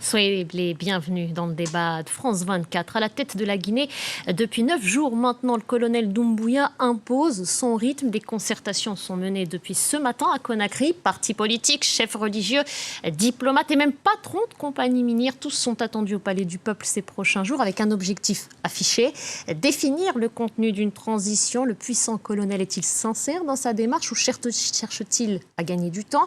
Soyez les bienvenus dans le débat de France 24. À la tête de la Guinée, depuis 9 jours maintenant, le colonel Doumbouya impose son rythme. Des concertations sont menées depuis ce matin à Conakry. Partis politiques, chefs religieux, diplomates et même patrons de compagnies minières, tous sont attendus au Palais du Peuple ces prochains jours avec un objectif affiché, définir le contenu d'une transition. Le puissant colonel est-il sincère dans sa démarche ou cherche-t-il à gagner du temps?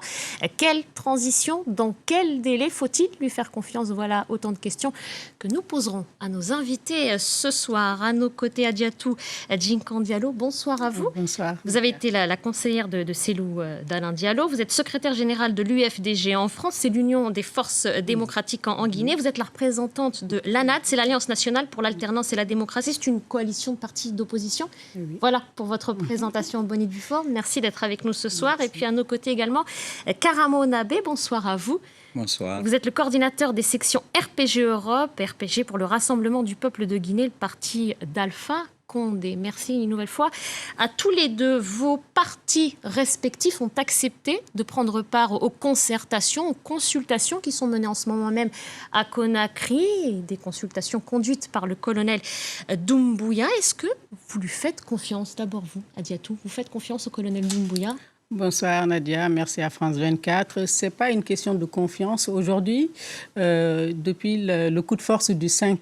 Quelle transition? Dans quel délai? Faut-il lui faire confiance? Voilà autant de questions que nous poserons à nos invités ce soir. À nos côtés, Adiatou Djinkan Diallo, bonsoir à vous. Bonsoir. Vous avez été la conseillère de Cellou d'Alain Diallo. Vous êtes secrétaire générale de l'UFDG en France. C'est l'Union des forces démocratiques en Guinée. Vous êtes la représentante de l'ANAD, c'est l'Alliance nationale pour l'alternance et la démocratie. C'est une coalition de partis d'opposition. Oui. Voilà pour votre présentation en bonne et due forme. Merci d'être avec nous ce soir. Merci. Et puis à nos côtés également, Karamo Nabé, bonsoir à vous. Bonsoir. Vous êtes le coordinateur des sections RPG Europe, RPG pour le Rassemblement du peuple de Guinée, le parti d'Alpha Condé. Merci une nouvelle fois. À tous les deux, vos partis respectifs ont accepté de prendre part aux concertations, aux consultations qui sont menées en ce moment même à Conakry, des consultations conduites par le colonel Doumbouya. Est-ce que vous lui faites confiance? D'abord vous, Adiatou, vous faites confiance au colonel Doumbouya? Bonsoir Nadia, merci à France 24. Ce n'est pas une question de confiance. Aujourd'hui, depuis le coup de force du 5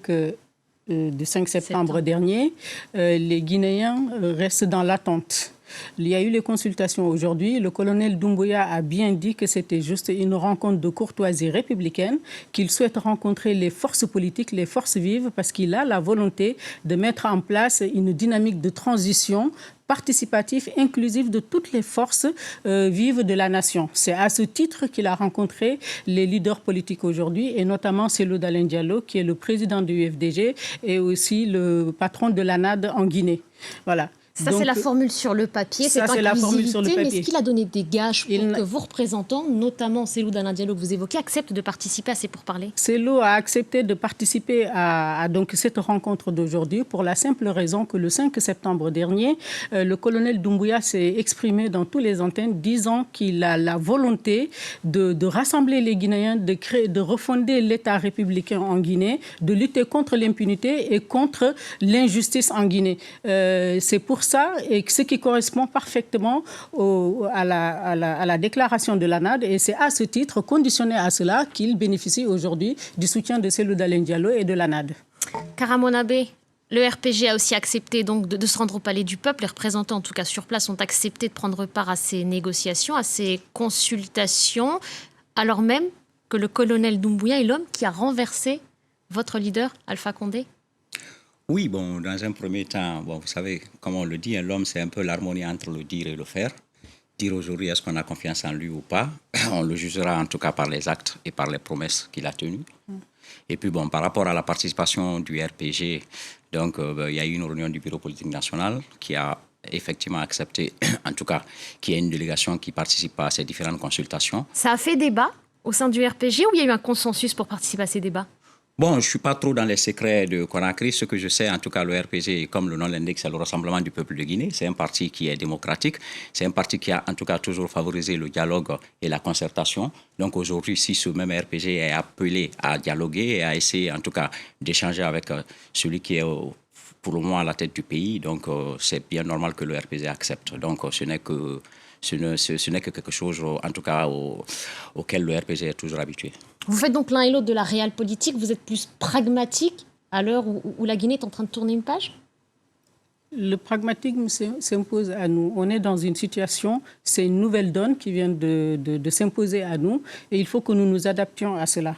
septembre dernier, les Guinéens restent dans l'attente. Il y a eu les consultations aujourd'hui. Le colonel Doumbouya a bien dit que c'était juste une rencontre de courtoisie républicaine, qu'il souhaite rencontrer les forces politiques, les forces vives, parce qu'il a la volonté de mettre en place une dynamique de transition participatif, inclusif de toutes les forces vives de la nation. C'est à ce titre qu'il a rencontré les leaders politiques aujourd'hui, et notamment Cellou d'Alain Diallo, qui est le président du UFDG et aussi le patron de l'ANAD en Guinée. Voilà. Ça, c'est la formule sur le papier, c'est inclusivité, mais est-ce qu'il a donné des gages pour que vos représentants, notamment Cellou d'Alain Diallo que vous évoquez, acceptent de participer à ces pourparlers? Cellou a accepté de participer à donc, cette rencontre d'aujourd'hui pour la simple raison que le 5 septembre dernier, le colonel Doumbouya s'est exprimé dans tous les antennes disant qu'il a la volonté de rassembler les Guinéens, de refonder l'État républicain en Guinée, de lutter contre l'impunité et contre l'injustice en Guinée. C'est pour ça, et ce qui correspond parfaitement à la déclaration de l'ANAD, et c'est à ce titre, conditionné à cela, qu'il bénéficie aujourd'hui du soutien de Cellou d'Alain Diallo et de l'ANAD. Karamo Nabé, le RPG a aussi accepté donc de se rendre au Palais du Peuple. Les représentants, en tout cas sur place, ont accepté de prendre part à ces négociations, à ces consultations, alors même que le colonel Doumbouya est l'homme qui a renversé votre leader, Alpha Condé. Oui, bon, dans un premier temps, bon, vous savez, comme on le dit, l'homme, c'est un peu l'harmonie entre le dire et le faire. Dire aujourd'hui, est-ce qu'on a confiance en lui ou pas? On le jugera en tout cas par les actes et par les promesses qu'il a tenues. Et puis, bon, par rapport à la participation du RPG, donc, il y a eu une réunion du Bureau politique national qui a effectivement accepté, en tout cas, qu'il y ait une délégation qui participe à ces différentes consultations. Ça a fait débat au sein du RPG ou il y a eu un consensus pour participer à ces débats? Bon, je ne suis pas trop dans les secrets de Conakry. Ce que je sais, en tout cas, le RPG, comme le nom l'indique, c'est le Rassemblement du peuple de Guinée. C'est un parti qui est démocratique. C'est un parti qui a, en tout cas, toujours favorisé le dialogue et la concertation. Donc, aujourd'hui, si ce même RPG est appelé à dialoguer et à essayer, en tout cas, d'échanger avec celui qui est pour le moment à la tête du pays, donc c'est bien normal que le RPG accepte. Donc, ce n'est que quelque chose, en tout cas, auquel le RPG est toujours habitué. Vous faites donc l'un et l'autre de la réelle politique. Vous êtes plus pragmatique à l'heure où la Guinée est en train de tourner une page? Le pragmatisme s'impose à nous. On est dans une situation, c'est une nouvelle donne qui vient de s'imposer à nous et il faut que nous nous adaptions à cela.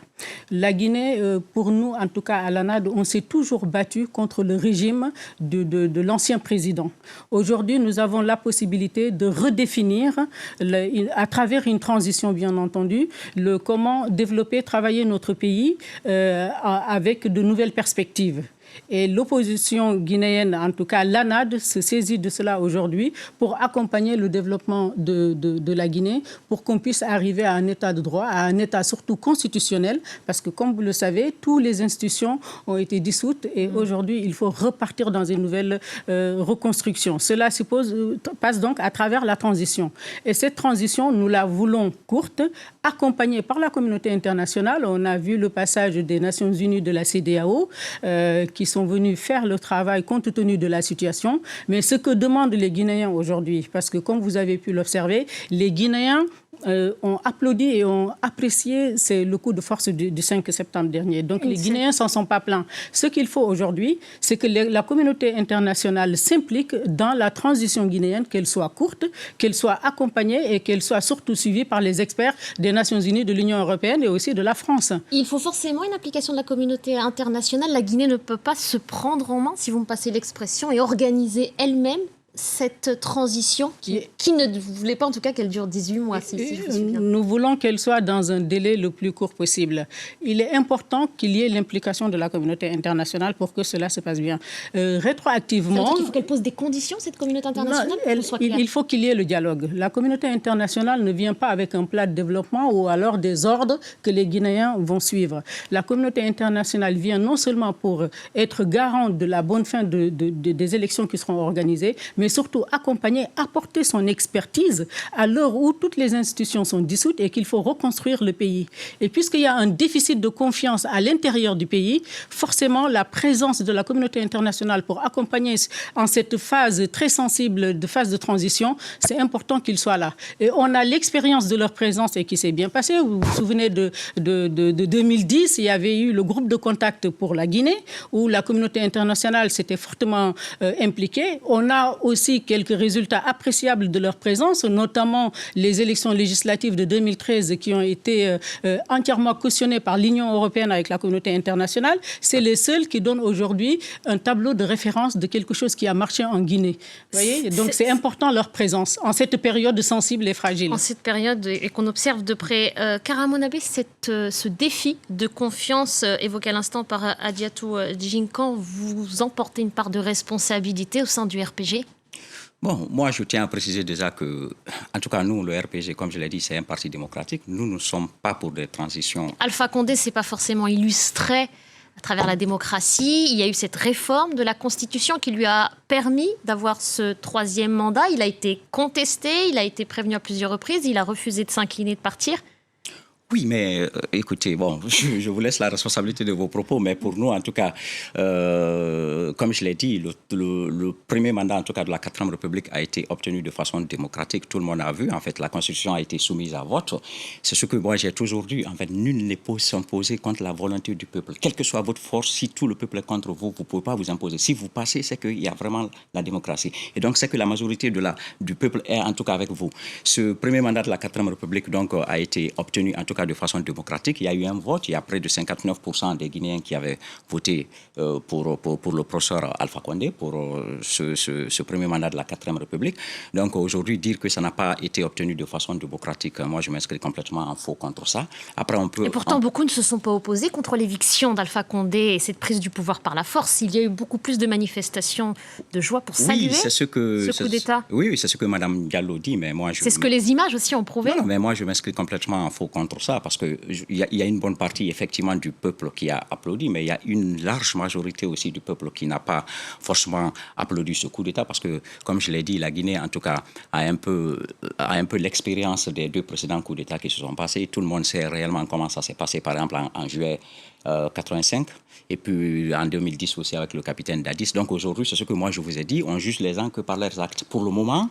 La Guinée, pour nous, en tout cas à l'ANAD, on s'est toujours battu contre le régime de l'ancien président. Aujourd'hui, nous avons la possibilité de redéfinir, à travers une transition bien entendu, comment développer, travailler notre pays avec de nouvelles perspectives. Et l'opposition guinéenne, en tout cas l'ANAD, se saisit de cela aujourd'hui pour accompagner le développement de la Guinée, pour qu'on puisse arriver à un état de droit, à un état surtout constitutionnel, parce que comme vous le savez, toutes les institutions ont été dissoutes et aujourd'hui, il faut repartir dans une nouvelle reconstruction. Cela passe donc à travers la transition. Et cette transition, nous la voulons courte, accompagnée par la communauté internationale. On a vu le passage des Nations Unies, de la CEDEAO, qui sont venus faire le travail compte tenu de la situation. Mais ce que demandent les Guinéens aujourd'hui, parce que comme vous avez pu l'observer, les Guinéens ont applaudi et ont apprécié le coup de force du 5 septembre dernier. Donc les Guinéens ne s'en sont pas plaints. Ce qu'il faut aujourd'hui, c'est que la communauté internationale s'implique dans la transition guinéenne, qu'elle soit courte, qu'elle soit accompagnée et qu'elle soit surtout suivie par les experts des Nations Unies, de l'Union européenne et aussi de la France. Il faut forcément une implication de la communauté internationale. La Guinée ne peut pas se prendre en main, si vous me passez l'expression, et organiser elle-même cette transition qui ne voulait pas en tout cas qu'elle dure 18 mois. Si je me souviens. Nous voulons qu'elle soit dans un délai le plus court possible. Il est important qu'il y ait l'implication de la communauté internationale pour que cela se passe bien. Rétroactivement... Il faut qu'elle pose des conditions, cette communauté internationale? Il faut qu'il y ait le dialogue. La communauté internationale ne vient pas avec un plat de développement ou alors des ordres que les Guinéens vont suivre. La communauté internationale vient non seulement pour être garant de la bonne fin des élections qui seront organisées, mais surtout accompagner, apporter son expertise à l'heure où toutes les institutions sont dissoutes et qu'il faut reconstruire le pays. Et puisqu'il y a un déficit de confiance à l'intérieur du pays, forcément la présence de la communauté internationale pour accompagner en cette phase très sensible de phase de transition, c'est important qu'il soit là. Et on a l'expérience de leur présence et qui s'est bien passée. Vous vous souvenez de 2010, il y avait eu le groupe de contact pour la Guinée où la communauté internationale s'était fortement impliquée. On a aussi quelques résultats appréciables de leur présence, notamment les élections législatives de 2013 qui ont été entièrement cautionnées par l'Union européenne avec la communauté internationale. C'est les seuls qui donnent aujourd'hui un tableau de référence de quelque chose qui a marché en Guinée. Vous voyez ? Donc c'est important leur présence en cette période sensible et fragile. En cette période et qu'on observe de près. Kara Monabé, ce défi de confiance évoqué à l'instant par Hadiatou Djinkan, vous emportez une part de responsabilité au sein du RPG ? Bon, moi, je tiens à préciser déjà que, en tout cas, nous, le RPG, comme je l'ai dit, c'est un parti démocratique. Nous ne sommes pas pour des transitions. Alpha Condé, c'est pas forcément illustré à travers la démocratie. Il y a eu cette réforme de la Constitution qui lui a permis d'avoir ce troisième mandat. Il a été contesté, il a été prévenu à plusieurs reprises, il a refusé de s'incliner, de partir. Oui, mais écoutez, bon, je vous laisse la responsabilité de vos propos, mais pour nous, en tout cas, comme je l'ai dit, le premier mandat, en tout cas, de la 4e République a été obtenu de façon démocratique. Tout le monde a vu, en fait, la Constitution a été soumise à vote. C'est ce que moi, j'ai toujours dit. En fait, nul ne peut s'imposer contre la volonté du peuple. Quelle que soit votre force, si tout le peuple est contre vous, vous ne pouvez pas vous imposer. Si vous passez, c'est qu'il y a vraiment la démocratie. Et donc, c'est que la majorité du peuple est, en tout cas, avec vous. Ce premier mandat de la 4e République, donc, a été obtenu, en tout cas, de façon démocratique. Il y a eu un vote, il y a près de 59% des Guinéens qui avaient voté pour le professeur Alpha Condé, pour ce premier mandat de la 4e République. Donc aujourd'hui, dire que ça n'a pas été obtenu de façon démocratique, moi je m'inscris complètement en faux contre ça. Après, on peut... Et pourtant, beaucoup ne se sont pas opposés contre l'éviction d'Alpha Condé et cette prise du pouvoir par la force. Il y a eu beaucoup plus de manifestations de joie pour saluer ce coup d'État. Oui, c'est ce que Mme Diallo dit, mais moi... C'est ce que les images aussi ont prouvé. Non, mais moi je m'inscris complètement en faux contre ça, parce qu'il y a une bonne partie, effectivement, du peuple qui a applaudi, mais il y a une large majorité aussi du peuple qui n'a pas forcément applaudi ce coup d'État, parce que, comme je l'ai dit, la Guinée, en tout cas, a un peu l'expérience des 2 précédents coups d'État qui se sont passés. Tout le monde sait réellement comment ça s'est passé, par exemple, en juillet 85, et puis en 2010 aussi avec le capitaine Dadis. Donc aujourd'hui, c'est ce que moi je vous ai dit, on juge les gens que par leurs actes. Pour le moment,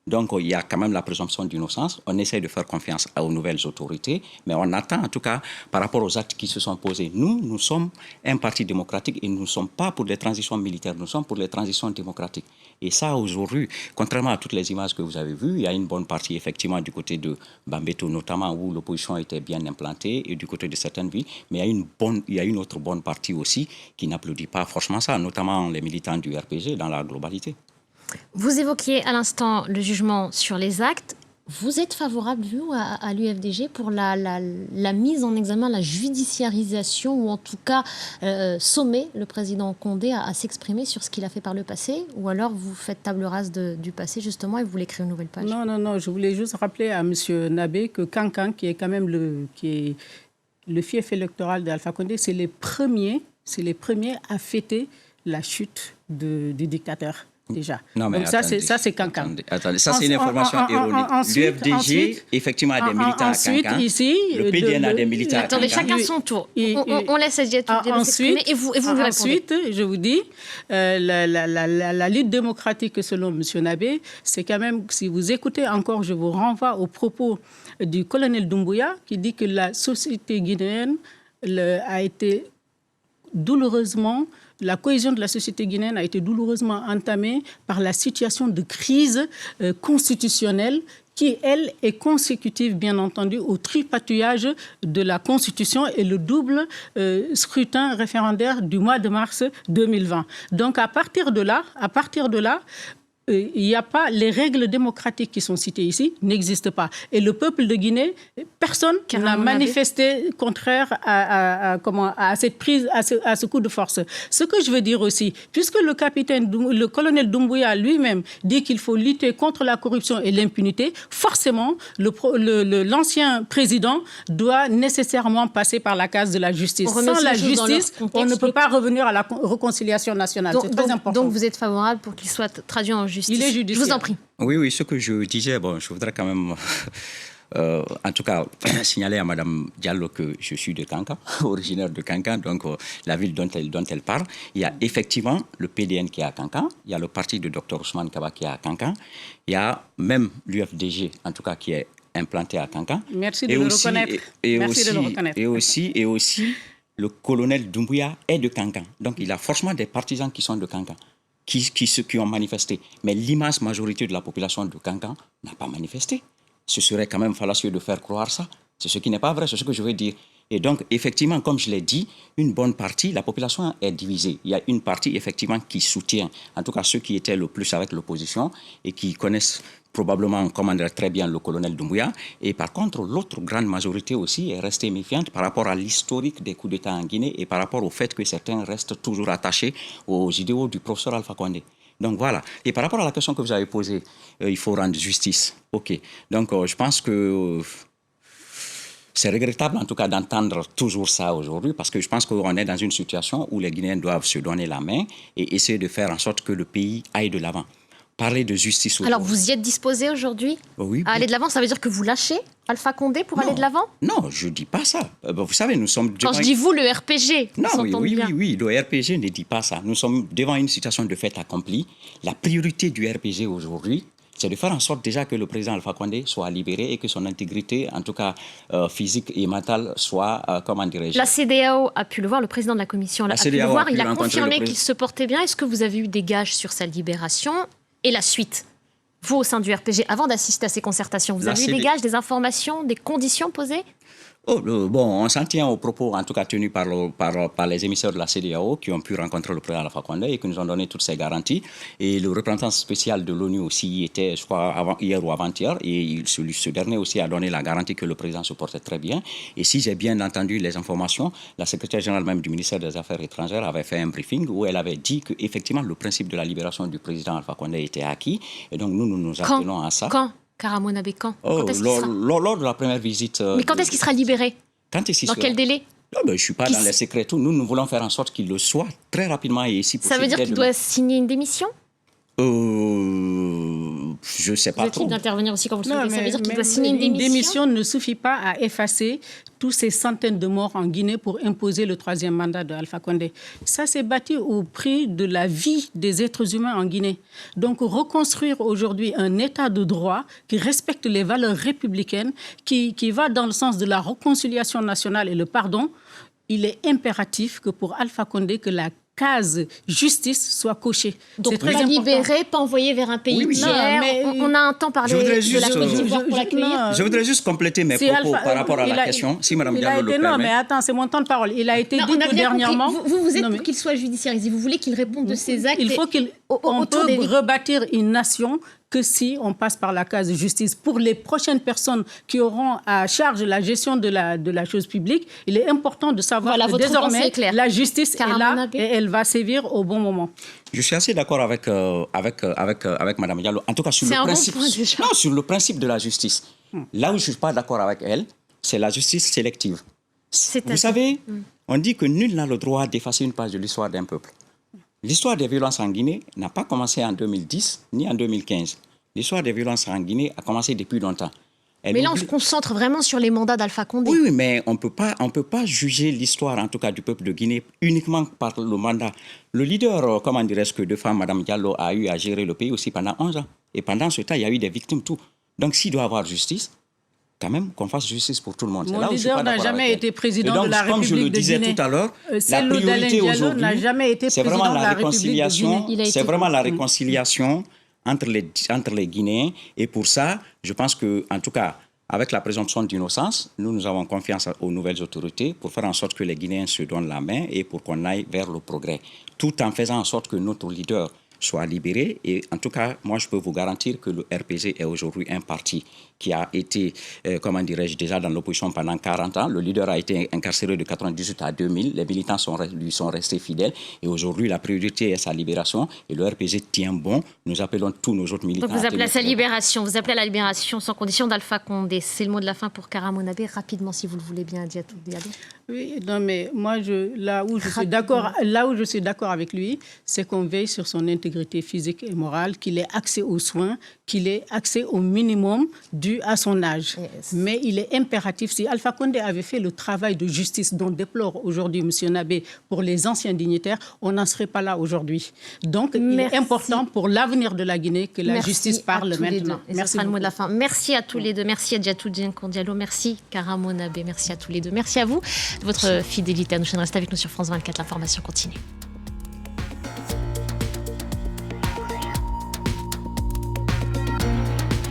donc, il y a quand même la présomption d'innocence. On essaie de faire confiance aux nouvelles autorités, mais on attend, en tout cas, par rapport aux actes qui se sont posés. Nous sommes un parti démocratique et nous ne sommes pas pour des transitions militaires, nous sommes pour les transitions démocratiques. Et ça, aujourd'hui, contrairement à toutes les images que vous avez vues, il y a une bonne partie, effectivement, du côté de Bambeto, notamment où l'opposition était bien implantée, et du côté de certaines villes, mais il y a une autre bonne partie aussi qui n'applaudit pas franchement ça, notamment les militants du RPG dans la globalité. Vous évoquiez à l'instant le jugement sur les actes. Vous êtes favorable, vous, à l'UFDG pour la mise en examen, la judiciarisation, ou en tout cas sommer le président Condé à s'exprimer sur ce qu'il a fait par le passé? Ou alors vous faites table rase du passé, justement, et vous voulez créer une nouvelle page? Non, je voulais juste rappeler à M. Nabé que Kankan, qui est quand même le fief électoral d'Alpha Condé, c'est les premiers à fêter la chute du dictateur. Déjà. Non, mais donc attendez, ça c'est Kankan. Attendez, ça c'est une information erronée. L'UFDG, effectivement, a des militants à Kankan. Ici, le PDN a des militants à Kankan. Attendez, chacun son tour. On laisse Adjietou s'exprimer et vous lui répondez. Ensuite, je vous dis, la lutte démocratique selon M. Nabé, c'est quand même, si vous écoutez encore, je vous renvoie aux propos du colonel Doumbouya qui dit que la société guinéenne a été douloureusement... La cohésion de la société guinéenne a été douloureusement entamée par la situation de crise constitutionnelle qui, elle, est consécutive, bien entendu, au tripatouillage de la Constitution et le double scrutin référendaire du mois de mars 2020. Donc, à partir de là, il n'y a pas, les règles démocratiques qui sont citées ici n'existent pas. Et le peuple de Guinée, personne n'a manifesté contraire à cette prise, à ce coup de force. Ce que je veux dire aussi, puisque le colonel Doumbouya lui-même dit qu'il faut lutter contre la corruption et l'impunité, forcément, l'ancien président doit nécessairement passer par la case de la justice. Sans la justice, on ne peut pas revenir à la réconciliation nationale. C'est très important. Donc vous êtes favorable pour qu'il soit traduit en justice? Il est judiciaire. Je vous en prie. Oui, ce que je disais, je voudrais quand même, en tout cas, signaler à Mme Diallo que je suis de Kankan, originaire de Kankan, donc la ville dont elle parle. Il y a effectivement le PDN qui est à Kankan, il y a le parti de Dr Ousmane Kaba qui est à Kankan, il y a même l'UFDG, en tout cas, qui est implanté à Kankan. Merci de le reconnaître. Et aussi, le colonel Doumbouya est de Kankan. Donc, il y a forcément des partisans qui sont de Kankan. Qui ont manifesté. Mais l'immense majorité de la population de Kankan n'a pas manifesté. Ce serait quand même fallacieux de faire croire ça. C'est ce qui n'est pas vrai, c'est ce que je veux dire. Et donc, effectivement, comme je l'ai dit, une bonne partie, la population est divisée. Il y a une partie, effectivement, qui soutient, en tout cas ceux qui étaient le plus avec l'opposition et qui connaissent probablement, très bien le colonel Doumbouya. Et par contre, l'autre grande majorité aussi est restée méfiante par rapport à l'historique des coups d'État en Guinée et par rapport au fait que certains restent toujours attachés aux idéaux du professeur Alpha Condé. Donc voilà. Et par rapport à la question que vous avez posée, il faut rendre justice. OK. Donc je pense que c'est regrettable en tout cas d'entendre toujours ça aujourd'hui parce que je pense qu'on est dans une situation où les Guinéens doivent se donner la main et essayer de faire en sorte que le pays aille de l'avant. Parler de justice aujourd'hui. Alors, vous y êtes disposé aujourd'hui à aller de l'avant? Ça veut dire que vous lâchez Alpha Condé pour aller de l'avant? Non, je ne dis pas ça. Vous savez, nous sommes... Quand je dis vous, le RPG, non, oui, le RPG ne dit pas ça. Nous sommes devant une situation de fait accomplie. La priorité du RPG aujourd'hui, c'est de faire en sorte déjà que le président Alpha Condé soit libéré et que son intégrité, en tout cas physique et mentale, soit, comment dirais-je... La CEDEAO a pu le voir, le président de la commission a pu le voir, il a confirmé qu'il se portait bien. Est-ce que vous avez eu des gages sur sa libération? Et la suite, vous au sein du RPG, avant d'assister à ces concertations, vous avez eu des gages, des informations, des conditions posées? On s'en tient aux propos, en tout cas tenus par les émissaires de la CEDEAO qui ont pu rencontrer le président Alpha Condé et qui nous ont donné toutes ces garanties. Et le représentant spécial de l'ONU aussi y était, je crois, hier ou avant-hier. Et ce dernier aussi a donné la garantie que le président se portait très bien. Et si j'ai bien entendu les informations, la secrétaire générale même du ministère des Affaires étrangères avait fait un briefing où elle avait dit qu'effectivement le principe de la libération du président Alpha Condé était acquis. Et donc nous nous attelons à ça. Quand Kara Mounabé, quand est-ce qu'il sera... lors de la première visite... Mais quand est-ce qu'il sera libéré? Dans quel délai? Je ne suis pas dans les secrets. Nous voulons faire en sorte qu'il le soit très rapidement et si possible. Ça veut dire qu'il doit signer une démission? Je ne sais pas trop. Vous d'intervenir aussi quand vous le souhaitez. Ça veut dire qu'il doit signer une démission? Une démission ne suffit pas à effacer tous ces centaines de morts en Guinée pour imposer le troisième mandat de Alpha Condé. Ça s'est bâti au prix de la vie des êtres humains en Guinée. Donc reconstruire aujourd'hui un état de droit qui respecte les valeurs républicaines, qui va dans le sens de la réconciliation nationale et le pardon, il est impératif que pour Alpha Condé, que la case justice soit cochée. Donc pas libéré, pas envoyé vers un pays tiers. On a un temps parlé de la Côte d'Ivoire pour l'accueillir. Je voudrais juste compléter mes propos par rapport à la question. Si Mme Diallo le permet. Non, mais attends, c'est mon temps de parole. Il a été dit tout dernièrement... Vous êtes pour qu'il soit judiciarisé. Vous voulez qu'il réponde de ses actes. Il faut qu'on peut rebâtir une nation que si on passe par la case justice. Pour les prochaines personnes qui auront à charge la gestion de la chose publique, il est important de savoir que désormais, la justice est là et elle va sévir au bon moment. Je suis assez d'accord avec Mme Diallo, en tout cas sur le principe de la justice. Là où je ne suis pas d'accord avec elle, c'est la justice sélective. Vous savez, on dit que nul n'a le droit d'effacer une page de l'histoire d'un peuple. L'histoire des violences en Guinée n'a pas commencé en 2010 ni en 2015. L'histoire des violences en Guinée a commencé depuis longtemps. Mais là, on se concentre vraiment sur les mandats d'Alpha Condé. Oui, mais on peut pas juger l'histoire, en tout cas du peuple de Guinée, uniquement par le mandat. Le leader, comment dirais-je, que de femmes, Mme Diallo, a eu à gérer le pays aussi pendant 11 ans. Et pendant ce temps, il y a eu des victimes, tout. Donc, s'il doit y avoir justice, quand même qu'on fasse justice pour tout le monde. Mon leader n'a jamais été président de la République de Guinée. Comme je le disais tout à l'heure, la priorité aujourd'hui, c'est vraiment la réconciliation. C'est vraiment la réconciliation entre les Guinéens. Et pour ça, je pense que, en tout cas, avec la présomption d'innocence, nous avons confiance aux nouvelles autorités pour faire en sorte que les Guinéens se donnent la main et pour qu'on aille vers le progrès, tout en faisant en sorte que notre leader soit libéré. Et en tout cas, moi, je peux vous garantir que le RPG est aujourd'hui un parti qui a été, comment dirais-je, déjà dans l'opposition pendant 40 ans. Le leader a été incarcéré de 1998 à 2000. Les militants lui sont restés fidèles. Et aujourd'hui, la priorité est sa libération. Et le RPG tient bon. Nous appelons tous nos autres militants. Donc vous appelez à sa libération. Vous appelez à la libération sans condition d'Alpha Condé. C'est le mot de la fin pour Kara Monabé. Rapidement, si vous le voulez bien, Diatou Diallo. Oui, non, mais moi, là où je suis d'accord avec lui, c'est qu'on veille sur son intégrité physique et morale, qu'il ait accès aux soins, qu'il ait accès au minimum dû à son âge. Yes. Mais il est impératif, si Alpha Condé avait fait le travail de justice dont déplore aujourd'hui M. Nabé pour les anciens dignitaires, on n'en serait pas là aujourd'hui. Donc, il est important pour l'avenir de la Guinée que la justice parle maintenant. Merci beaucoup. Le mot de la fin. Merci à tous les deux. Merci à Diatou Diallo. Merci Kara Monabé. Merci à tous les deux. Merci à vous de votre fidélité à nos chaînes. Restez avec nous sur France 24. L'information continue.